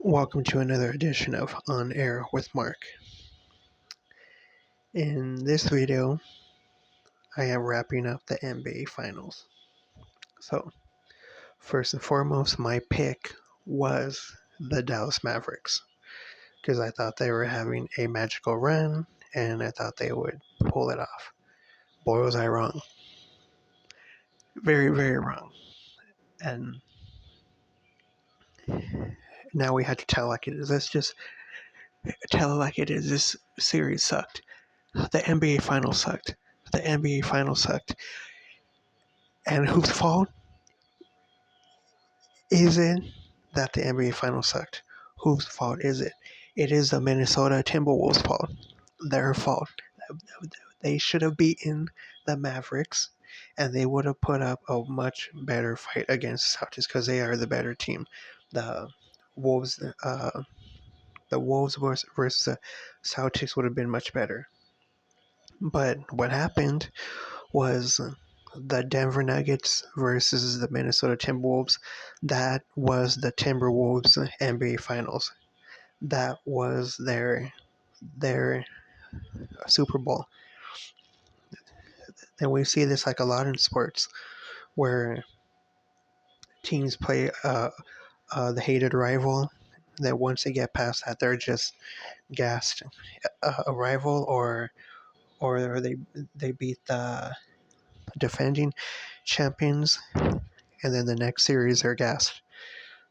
Welcome to another edition of On Air with Mark. In this video, I am wrapping up the NBA Finals. So, first and foremost, my pick was the Dallas Mavericks because I thought they were having a magical run and I thought they would pull it off. Boy, was I wrong. Very, very wrong. And now we had to tell like it is. Let's just tell it like it is. This series sucked. The NBA Finals sucked. The NBA Finals sucked. And whose fault is it that the NBA Finals sucked? Whose fault is it? It is the Minnesota Timberwolves' fault. Their fault. They should have beaten the Mavericks, and they would have put up a much better fight against the Celtics because they are the better team. The Wolves, the Wolves versus the Celtics would have been much better. But what happened was the Denver Nuggets versus the Minnesota Timberwolves. That was the Timberwolves NBA Finals. That was their Super Bowl. And we see this like a lot in sports where teams play the hated rival. That once they get past that, they're just gassed. A rival, or they beat the defending champions, and then the next series they're gassed.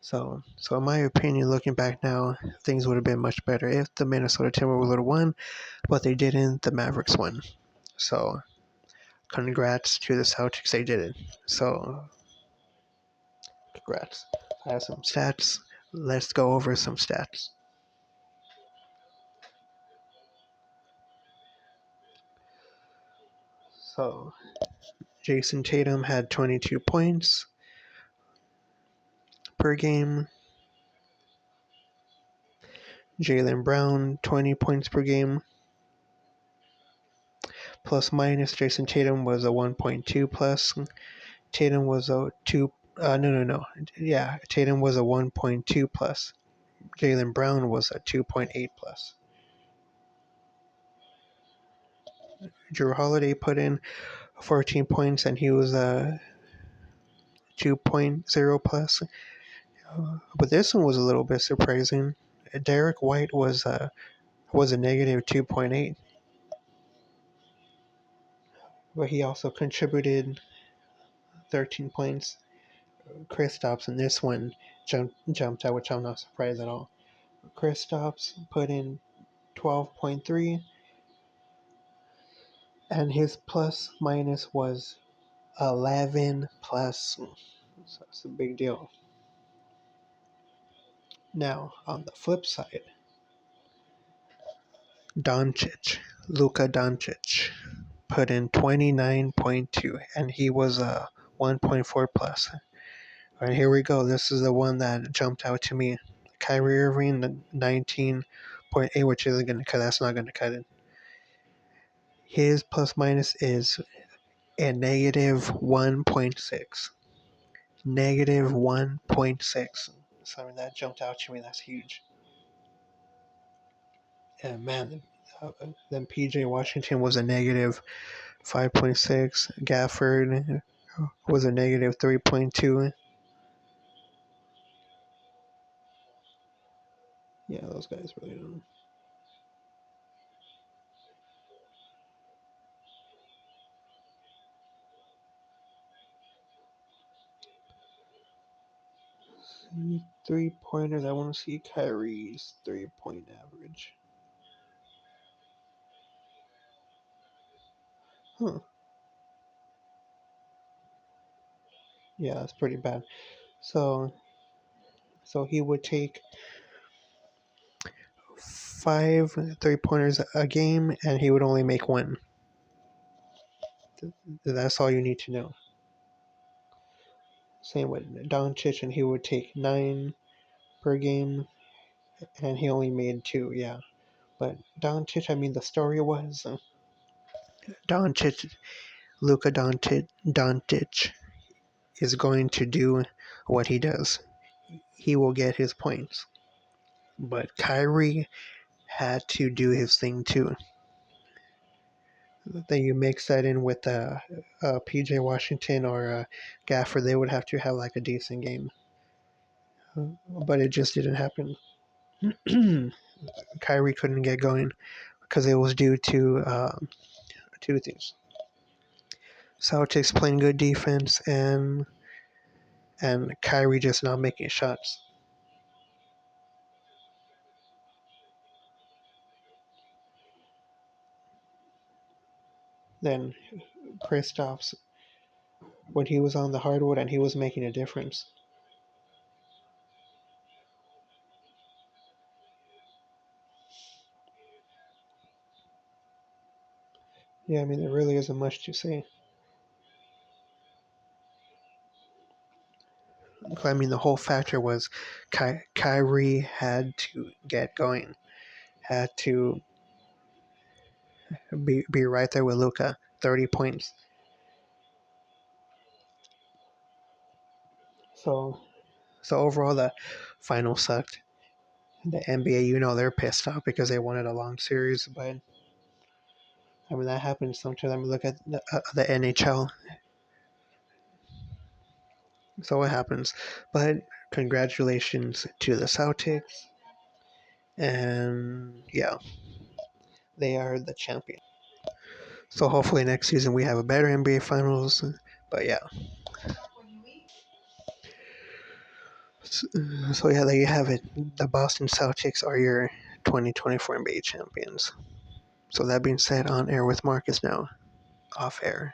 So in my opinion, looking back now, things would have been much better if the Minnesota Timberwolves would have won, but they didn't. The Mavericks won. So congrats to the Celtics, they did it. So congrats. I have some stats. Let's go over some stats. So Jason Tatum had 22 points per game. Jaylen Brown, 20 points per game. Plus minus, Jason Tatum was a 1.2 plus. Tatum was a 2. No. Yeah, Tatum was a 1.2 plus. Jaylen Brown was a 2.8 plus. Drew Holiday put in 14 points and he was a 2.0 plus. But this one was a little bit surprising. Derek White was a negative 2.8. But he also contributed 13 points. Kristaps in this one jumped out, which I'm not surprised at all. Kristaps put in 12.3, and his plus minus was 11 plus. So that's a big deal. Now, on the flip side, Luka Doncic, put in 29.2, and he was a 1.4 plus. All right, here we go. This is the one that jumped out to me. Kyrie Irving, 19.8, which isn't going to cut. That's not going to cut it. His plus minus is a negative 1.6. Negative 1.6. So that jumped out to me. That's huge. And man, then PJ Washington was a negative 5.6. Gafford was a negative 3.2. Yeah, those guys really don't. Three pointers. I want to see Kyrie's 3-point average. Huh. Yeah, that's pretty bad. So he would take 5 3-pointers a game, and he would only make one. That's all you need to know. Same with Doncic, and he would take 9 per game, and he only made 2. Yeah, but Doncic. I mean, the story was Doncic, Luka Doncic is going to do what he does. He will get his points. but Kyrie had to do his thing too. Then you mix that in with PJ Washington or Gaffer, they would have to have like a decent game. But it just didn't happen. Kyrie couldn't get going because it was due to two things: Celtics playing good defense and Kyrie just not making shots. Then Kristaps, when he was on the hardwood and he was making a difference. Yeah, I mean, there really isn't much to say. I mean, the whole factor was Kyrie had to get going, had to be right there with Luka, 30 points. So so overall, the final sucked. The NBA, they're pissed off because they wanted a long series, but I mean that happens sometimes. I mean, look at the NHL. So it happens. But congratulations to the Celtics, and yeah, they are the champion. So hopefully next season we have a better NBA Finals. But yeah, so yeah, there you have it. The Boston Celtics are your 2024 NBA champions. So that being said, on air with Marcus now, off air.